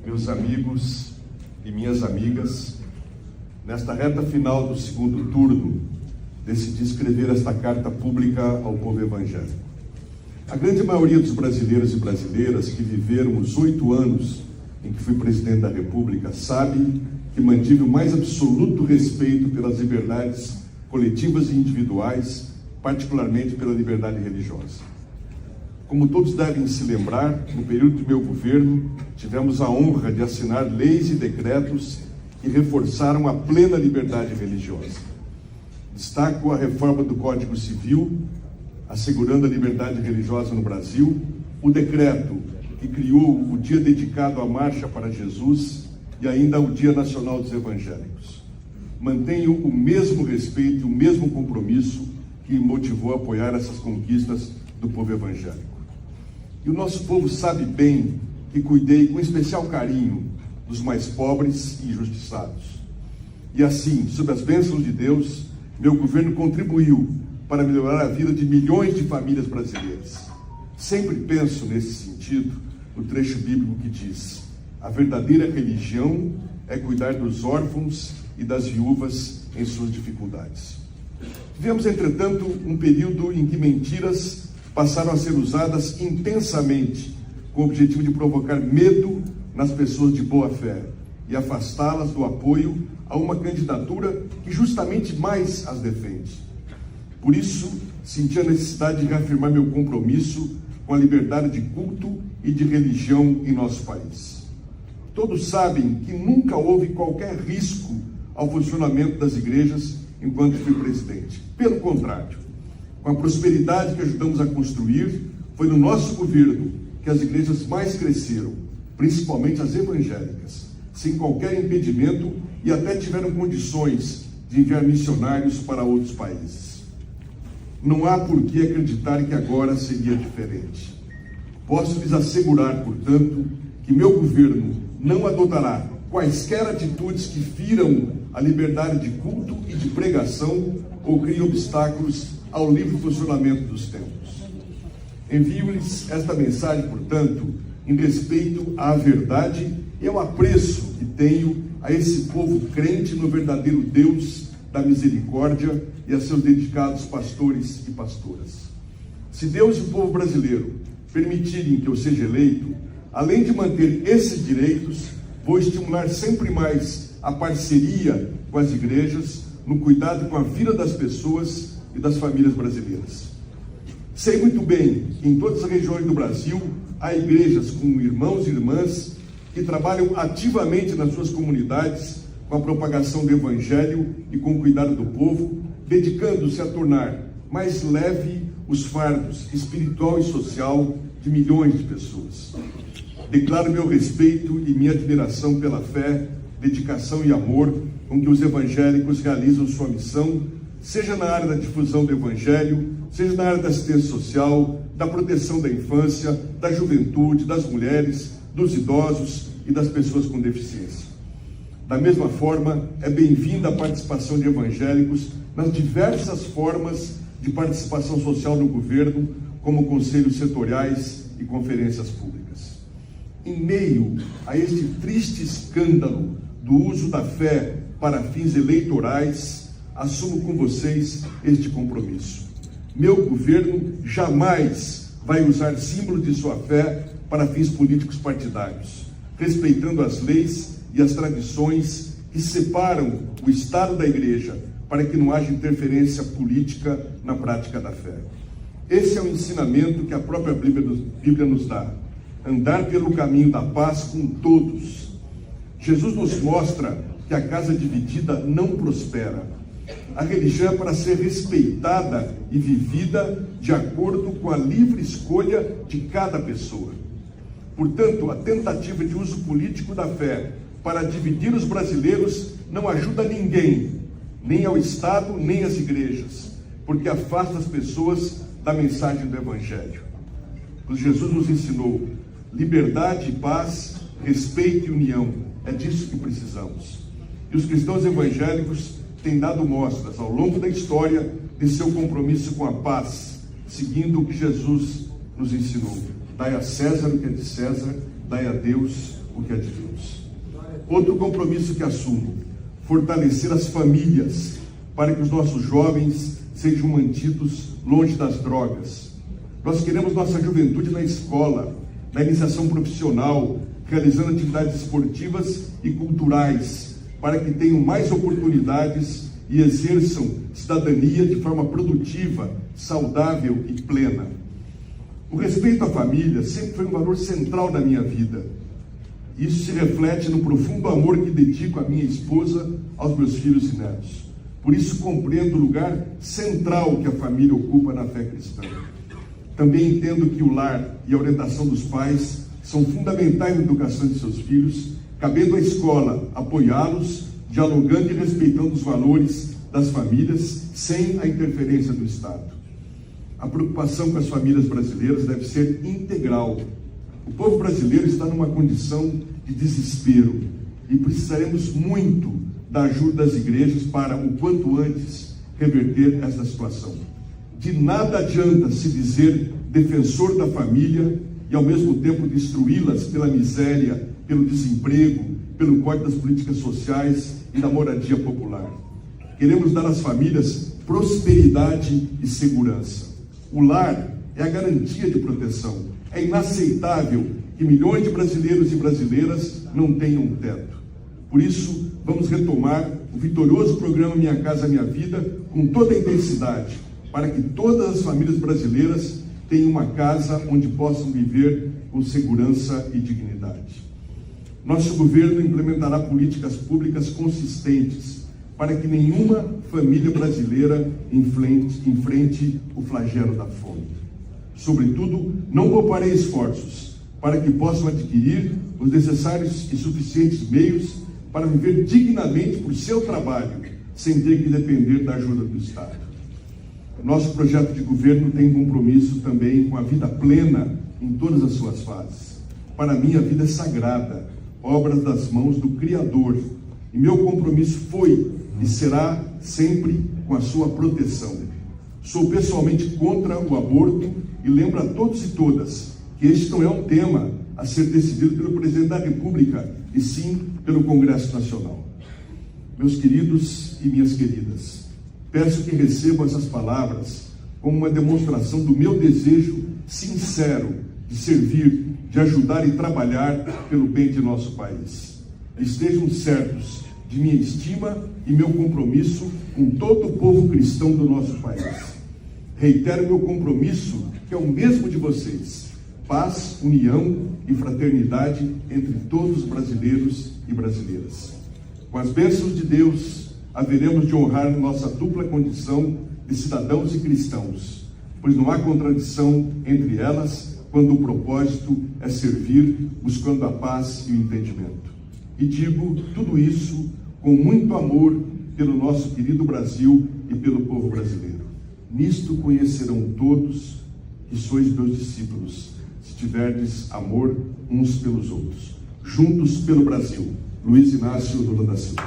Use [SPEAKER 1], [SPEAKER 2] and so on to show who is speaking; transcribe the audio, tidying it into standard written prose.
[SPEAKER 1] meus amigos e minhas amigas, nesta reta final do segundo turno, decidi escrever esta carta pública ao povo evangélico. A grande maioria dos brasileiros e brasileiras que viveram os 8 anos em que fui presidente da República sabe que mantive o mais absoluto respeito pelas liberdades coletivas e individuais, particularmente pela liberdade religiosa. Como todos devem se lembrar, no período do meu governo, tivemos a honra de assinar leis e decretos que reforçaram a plena liberdade religiosa. Destaco a reforma do Código Civil, assegurando a liberdade religiosa no Brasil, o decreto que criou o dia dedicado à Marcha para Jesus e ainda o Dia Nacional dos Evangélicos. Mantenho o mesmo respeito e o mesmo compromisso que me motivou a apoiar essas conquistas do povo evangélico. E o nosso povo sabe bem que cuidei com especial carinho dos mais pobres e injustiçados. E assim, sob as bênçãos de Deus, meu governo contribuiu para melhorar a vida de milhões de famílias brasileiras. Sempre penso nesse sentido no trecho bíblico que diz: a verdadeira religião é cuidar dos órfãos e das viúvas em suas dificuldades. Tivemos, entretanto, um período em que mentiras passaram a ser usadas intensamente, com o objetivo de provocar medo nas pessoas de boa fé e afastá-las do apoio a uma candidatura que justamente mais as defende. Por isso, senti a necessidade de reafirmar meu compromisso com a liberdade de culto e de religião em nosso país. Todos sabem que nunca houve qualquer risco ao funcionamento das igrejas enquanto fui presidente. Pelo contrário, com a prosperidade que ajudamos a construir, foi no nosso governo que as igrejas mais cresceram, principalmente as evangélicas, sem qualquer impedimento, e até tiveram condições de enviar missionários para outros países. Não há por que acreditar que agora seria diferente. Posso lhes assegurar, portanto, que meu governo não adotará quaisquer atitudes que firam a liberdade de culto e de pregação ou criem obstáculos ao livre funcionamento dos templos. Envio-lhes esta mensagem, portanto, em respeito à verdade e ao apreço que tenho a esse povo crente no verdadeiro Deus da misericórdia e a seus dedicados pastores e pastoras. Se Deus e o povo brasileiro permitirem que eu seja eleito, além de manter esses direitos, vou estimular sempre mais a parceria com as igrejas no cuidado com a vida das pessoas e das famílias brasileiras. Sei muito bem que em todas as regiões do Brasil há igrejas com irmãos e irmãs que trabalham ativamente nas suas comunidades com a propagação do Evangelho e com o cuidado do povo, dedicando-se a tornar mais leve os fardos espiritual e social de milhões de pessoas. Declaro meu respeito e minha admiração pela fé, dedicação e amor com que os evangélicos realizam sua missão, seja na área da difusão do Evangelho, seja na área da assistência social, da proteção da infância, da juventude, das mulheres, dos idosos e das pessoas com deficiência. Da mesma forma, é bem-vinda a participação de evangélicos nas diversas formas de participação social no governo, como conselhos setoriais e conferências públicas. Em meio a este triste escândalo do uso da fé para fins eleitorais, assumo com vocês este compromisso. Meu governo jamais vai usar símbolos de sua fé para fins políticos partidários, respeitando as leis e as tradições que separam o Estado da Igreja, para que não haja interferência política na prática da fé. Esse é o ensinamento que a própria Bíblia nos dá: andar pelo caminho da paz com todos. Jesus nos mostra que a casa dividida não prospera. A religião é para ser respeitada e vivida de acordo com a livre escolha de cada pessoa. Portanto, a tentativa de uso político da fé para dividir os brasileiros não ajuda ninguém, nem ao Estado, nem às igrejas, porque afasta as pessoas da mensagem do Evangelho. Pois Jesus nos ensinou liberdade e paz, respeito e união. É disso que precisamos. E os cristãos evangélicos têm dado mostras ao longo da história de seu compromisso com a paz, seguindo o que Jesus nos ensinou: dai a César o que é de César, dai a Deus o que é de Deus. Outro compromisso que assumo: fortalecer as famílias para que os nossos jovens sejam mantidos longe das drogas. Nós queremos nossa juventude na escola, na iniciação profissional, realizando atividades esportivas e culturais, para que tenham mais oportunidades e exerçam cidadania de forma produtiva, saudável e plena. O respeito à família sempre foi um valor central na minha vida. Isso se reflete no profundo amor que dedico à minha esposa, aos meus filhos e netos. Por isso compreendo o lugar central que a família ocupa na fé cristã. Também entendo que o lar e a orientação dos pais são fundamentais na educação de seus filhos, cabendo à escola apoiá-los, dialogando e respeitando os valores das famílias, sem a interferência do Estado. A preocupação com as famílias brasileiras deve ser integral. O povo brasileiro está numa condição de desespero e precisaremos muito da ajuda das igrejas para, o quanto antes, reverter essa situação. De nada adianta se dizer defensor da família e, ao mesmo tempo, destruí-las pela miséria, pelo desemprego, pelo corte das políticas sociais e da moradia popular. Queremos dar às famílias prosperidade e segurança. O lar é a garantia de proteção. É inaceitável que milhões de brasileiros e brasileiras não tenham um teto. Por isso, vamos retomar o vitorioso programa Minha Casa Minha Vida com toda a intensidade, para que todas as famílias brasileiras tenham uma casa onde possam viver com segurança e dignidade. Nosso governo implementará políticas públicas consistentes para que nenhuma família brasileira enfrente o flagelo da fome. Sobretudo, não pouparei esforços para que possam adquirir os necessários e suficientes meios para viver dignamente por seu trabalho, sem ter que depender da ajuda do Estado. Nosso projeto de governo tem compromisso também com a vida plena em todas as suas fases. Para mim, a vida é sagrada, obra das mãos do Criador, e meu compromisso foi e será sempre com a sua proteção. Sou pessoalmente contra o aborto e lembro a todos e todas que este não é um tema a ser decidido pelo Presidente da República, e sim pelo Congresso Nacional. Meus queridos e minhas queridas, peço que recebam essas palavras como uma demonstração do meu desejo sincero de servir, de ajudar e trabalhar pelo bem de nosso país. Estejam certos de minha estima e meu compromisso com todo o povo cristão do nosso país. Reitero meu compromisso, que é o mesmo de vocês: paz, união e fraternidade entre todos os brasileiros e brasileiras. Com as bênçãos de Deus, haveremos de honrar nossa dupla condição de cidadãos e cristãos, pois não há contradição entre elas quando o propósito é servir, buscando a paz e o entendimento. E digo tudo isso com muito amor pelo nosso querido Brasil e pelo povo brasileiro. Nisto conhecerão todos que sois meus discípulos, se tiverdes amor uns pelos outros. Juntos pelo Brasil. Luiz Inácio Lula da Silva.